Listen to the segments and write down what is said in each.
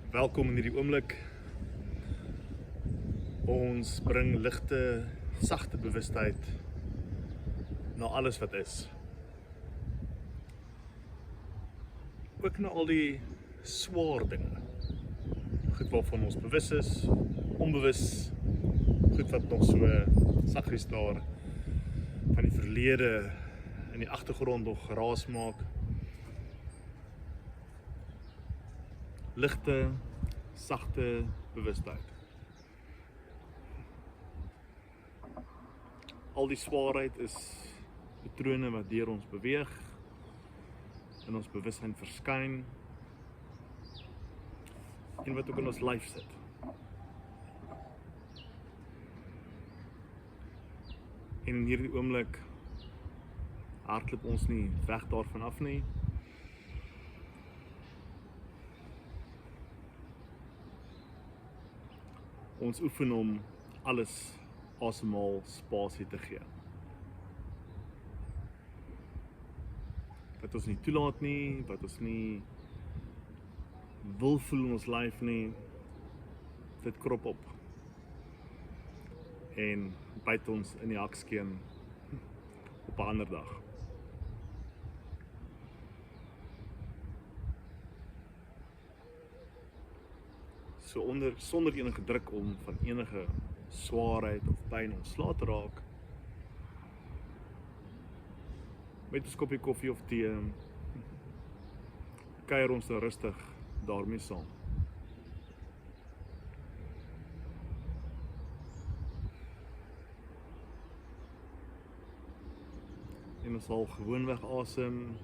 Welkom in hierdie oomblik. Ons bring ligte, sagte bewustheid na alles wat is. Ook na al die swaar dinge. Goed waarvan ons bewus is, onbewus, goed wat nog so saggies daar van die verlede in die agtergrond nog geraas maak. Ligte, sagte bewustheid. Al die swaarheid is patrone wat deur ons beweeg, in ons bewussyn verskyn, en wat ook in ons lyf sit. En in hierdie oomblik hardloop ons nie weg daarvan af nie. Ons oefen om alles asemhaal spasie te gee. Wat ons nie toelaat nie, wat ons nie wil voel in ons lyf nie, dit krop op. En byt ons in die hakskeen op 'n ander dag. So sonder enige druk om van enige swaarheid of pyn ontslae te raak, met 'n koppie koffie of tee, kuier ons nou rustig daarmee saam. En ons sal gewoonweg asem.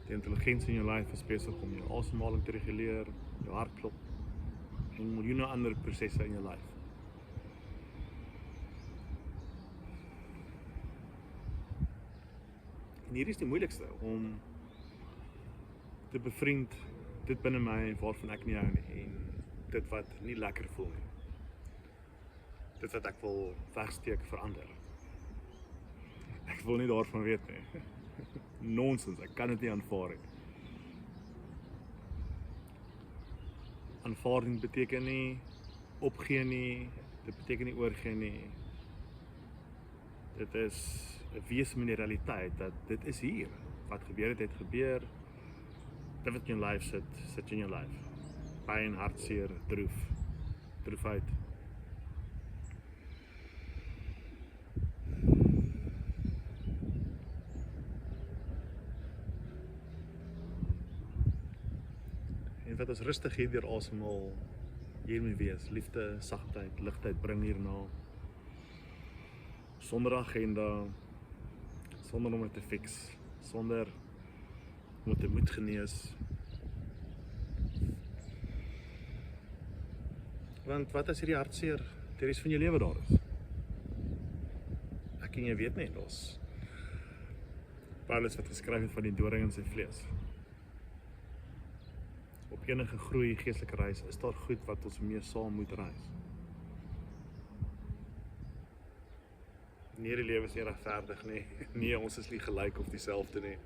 Die intelligensie in jou lyf is besig om jou asemhaling te reguleer, jou hartklop en miljoene ander prosesse in jou lyf. En hier is die moeilikste om te bevriend dit binne my waarvan ek nie hou nie en dit wat nie lekker voel nie. Dit wat ek wil wegsteek verander. Ek wil nie daarvan weet nie. Nonsens, ek kan dit nie aanvaar nie. Aanvaarding beteken nie opgee nie, dit beteken nie oorgee nie. Dit is 'n wese met die realiteit dat dit is hier. Wat gebeur het gebeur. Dit wat in jou lyf sit in jou lyf. Pyn, hartseer, droefheid. En wat ons rustig hier deur asemhaal, hiermee wees, liefde, sagtheid, ligtheid bring hierna. Sonder agenda, sonder om dit te fix, sonder om te moet genees. Want wat as hierdie hartseer die res van jou lewe daar is? Ek en jy weet nie, daar's Paulus wat geskryf het van die doring in sy vlees. Op enige groei geestelike reis is daar goed wat ons mee saam moet reis. Nee, die lewe is nie regverdig nie. Nee, ons is nie gelyk of dieselfde nie.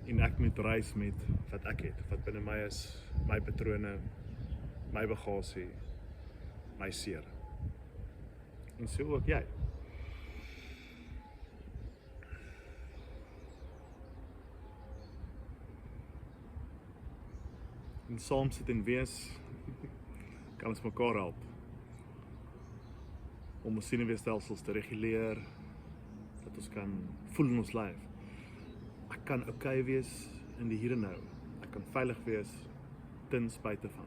En ek moet reis met wat ek het, wat binne my is, my patrone, my bagasie, my seer. En so ook jy. En saam sit en wees, kan ons mekaar help om ons senuweestelsels te reguleer, dat ons kan voel in ons lyf. Ek kan okay wees in die hier en nou. Ek kan veilig wees ten spyte van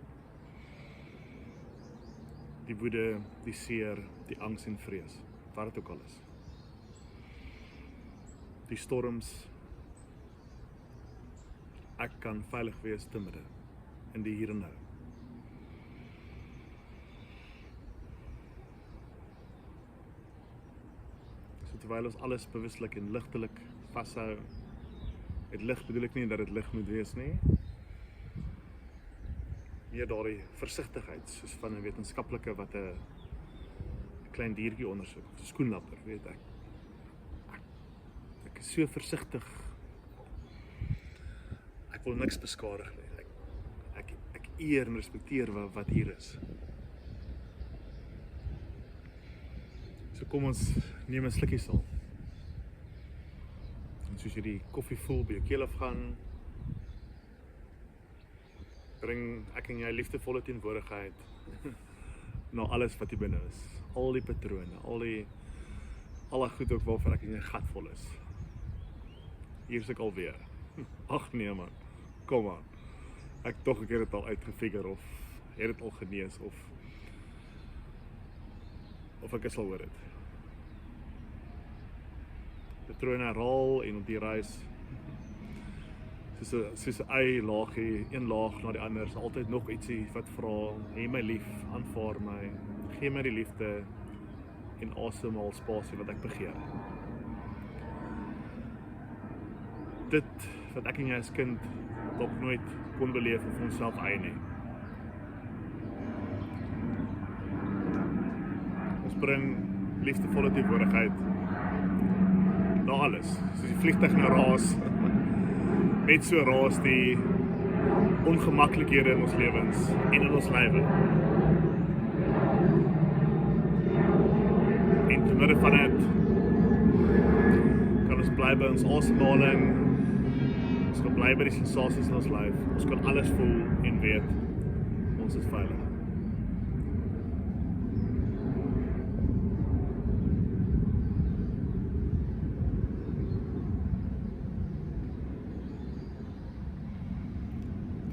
die woede, die seer, die angs en vrees, wat dit ook al is. Die storms. Ek kan veilig wees te midde in die hier en nou. So terwyl ons alles bewuslik en ligtelik vashou, met lig bedoel ek nie dat dit lig moet wees nie, meer daardie versigtigheid, soos van 'n wetenskaplike wat 'n klein diertjie ondersoek, skoenlapper, weet ek. Ek is so versigtig. Ek wil niks beskadig nie. Ek eer en respekteer wat hier is. So kom ons neem 'n slukkie saam. En soos jy die koffie voel by jou keel afgaan, bring ek en jy liefdevolle teenwoordigheid na alles wat hier binne is. Al die patrone, al die goed ook waarvan ek en jy gatvol is. Hier is ek alweer. Ag nee man, kom aan. Ek tog ek het dit al uitgefigure of het dit al genees of ek is al oor dit. Patrone herhaal en op die reis soos 'n ei laagie, een laag na die ander, is altyd nog ietsie wat vra, hê my lief, aanvaar my, gee my die liefde en asemhaal spasie wat ek begeer. Dit wat ek en jy as kind dalk nooit kon beleef of onsself eie nie. Ons bring liefdevolle teenwoordigheid na alles, soos die vliegtuig na raas, net so raas die ongemaklikhede in ons lewens en in ons lewe. En te midde van dit kan ons bly by ons asemhaling, ons kan bly by die sensasies in ons lyf, ons kan alles voel en weet, ons is veilig.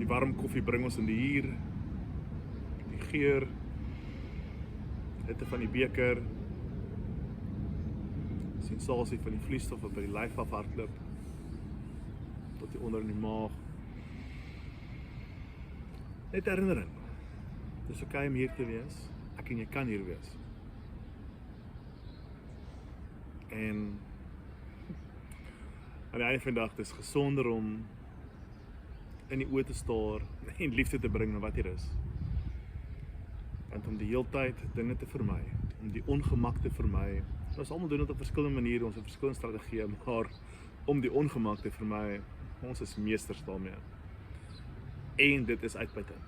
Die warm koffie bring ons in die hier, die geur, hitte van die beker, sensasie van die vloeistof wat by die lyf afhardloop, tot die onder in die maag. Net herinnering, dis oké om hier te wees, ek en jy kan hier wees. En aan die einde van die dag, dis gesonder om in die oë te staar en liefde te bring na wat hier is. Want om die heeltyd dinge te vermy, om die ongemak te vermy, ons almal doen dit op verskillende maniere, ons het verskillende strategieë, maar om die ongemak te vermy, ons is meesters daarmee. En dit is uitputtend.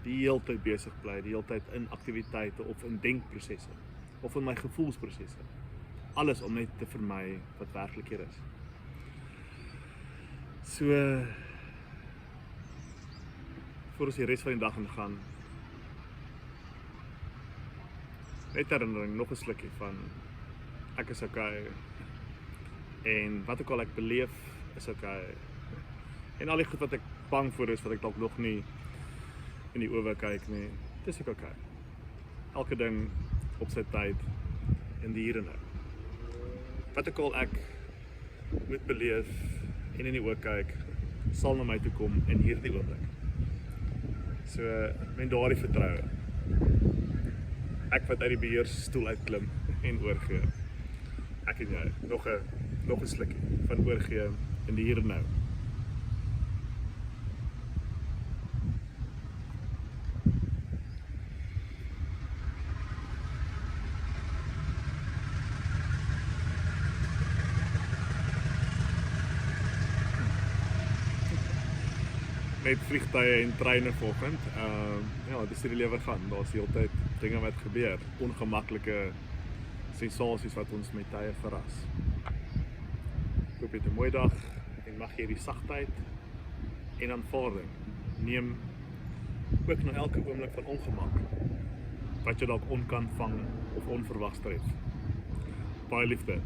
Die heeltyd besig bly, die heeltyd in aktiwiteite of in denkprosesse, of in my gevoelsprosesse. Alles om net te vermy wat werklik hier is. So, voor ons die res van die dag gaan, net herinnering, nog 'n slukkie van, ek is okay, en wat ook al ek beleef, is okay, en al die goed wat ek bang voor is, wat ek dalk nog nie in die oë kyk nie, dis ook okay. Elke ding op sy tyd, in die hier en nou. Wat ook al ek moet beleef, en in die oë kyk, sal na my toe kom in hierdie oomblik. So, met daardie vertroue, ek wat uit die beheersstoel uitklim en oorgee. Ek en jy, nog 'n slukkie van oorgee in die hier en nou. Net vliegtuie en treine volgend. Ja, dis die lewe gaan. Daar's die hele tyd dinge wat gebeur, ongemaklike sensasies wat ons met tye verras. Ek hoop jy het 'n mooi dag en mag jy die sagtheid en aanvaarding neem ook na elke oomblik van ongemak wat jy dalk onkan vang of onverwags tref. Baie liefde.